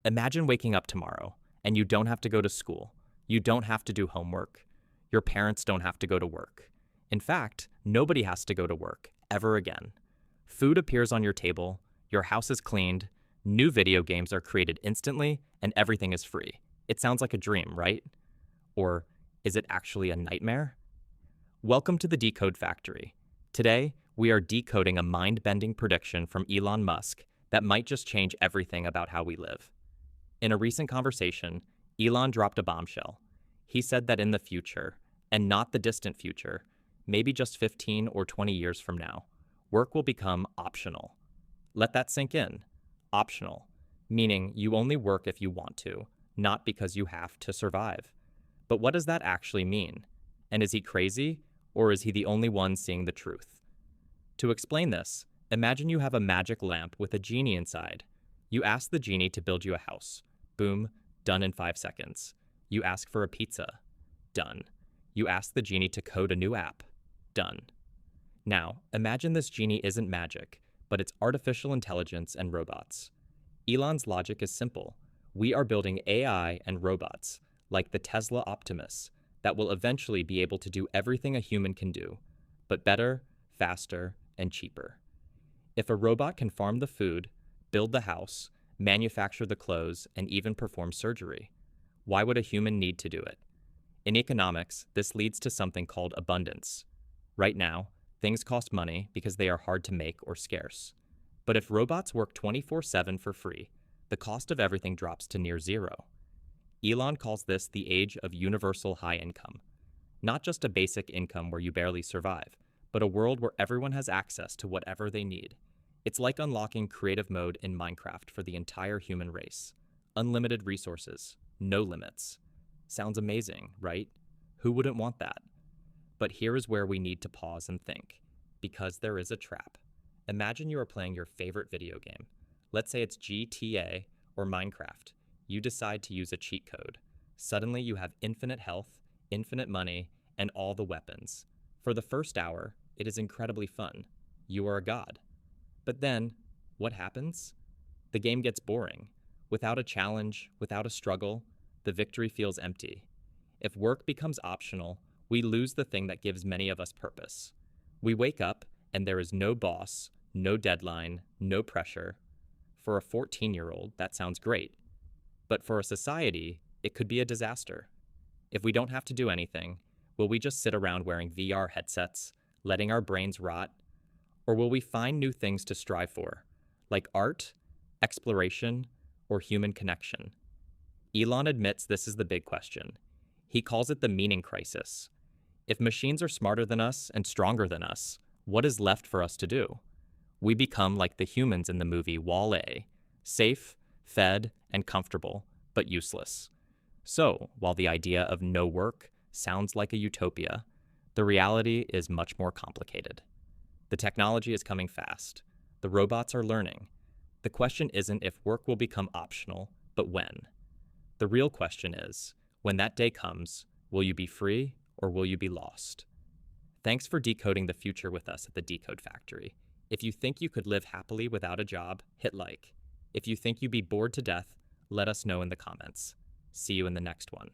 Imagine waking up tomorrow and you don't have to go to school. You don't have to do homework. Your parents don't have to go to work. In fact, nobody has to go to work ever again. Food appears on your table, your house is cleaned, new video games are created instantly, and everything is free. It sounds like a dream, right? Or is it actually a nightmare? Welcome to the Decode Factory. Today, we are decoding a mind-bending prediction from Elon Musk that might just change everything about how we live. In a recent conversation, Elon dropped a bombshell. He said that in the future, and not the distant future, maybe just 15 or 20 years from now, work will become optional. Let that sink in. Optional, meaning you only work if you want to, not because you have to survive. But what does that actually mean? And is he crazy, or is he the only one seeing the truth? To explain this, imagine you have a magic lamp with a genie inside. You ask the genie to build you a house. Boom, done in 5 seconds. You ask for a pizza. Done. You ask the genie to code a new app. Done. Now, imagine this genie isn't magic, but it's artificial intelligence and robots. Elon's logic is simple. We are building AI and robots, like the Tesla Optimus, that will eventually be able to do everything a human can do, but better, faster, and cheaper. If a robot can farm the food, build the house, manufacture the clothes, and even perform surgery, why would a human need to do it? In economics, this leads to something called abundance. Right now, things cost money because they are hard to make or scarce. But if robots work 24/7 for free, the cost of everything drops to near zero. Elon calls this the age of universal high income. Not just a basic income where you barely survive, but a world where everyone has access to whatever they need. It's like unlocking creative mode in Minecraft for the entire human race. Unlimited resources, no limits. Sounds amazing, right? Who wouldn't want that? But here is where we need to pause and think, because there is a trap. Imagine you are playing your favorite video game. Let's say it's GTA or Minecraft. You decide to use a cheat code. Suddenly you have infinite health, infinite money, and all the weapons. For the first hour, it is incredibly fun. You are a god. But then, what happens? The game gets boring. Without a challenge, without a struggle, the victory feels empty. If work becomes optional, we lose the thing that gives many of us purpose. We wake up, and there is no boss, no deadline, no pressure. For a 14-year-old, that sounds great. But for a society, it could be a disaster. If we don't have to do anything, will we just sit around wearing VR headsets, letting our brains rot? Or will we find new things to strive for, like art, exploration, or human connection? Elon admits this is the big question. He calls it the meaning crisis. If machines are smarter than us and stronger than us, what is left for us to do? We become like the humans in the movie Wall-E, safe, fed, and comfortable, but useless. So, while the idea of no work sounds like a utopia, the reality is much more complicated. The technology is coming fast. The robots are learning. The question isn't if work will become optional, but when. The real question is, when that day comes, will you be free or will you be lost? Thanks for decoding the future with us at the Decode Factory. If you think you could live happily without a job, hit like. If you think you'd be bored to death, let us know in the comments. See you in the next one.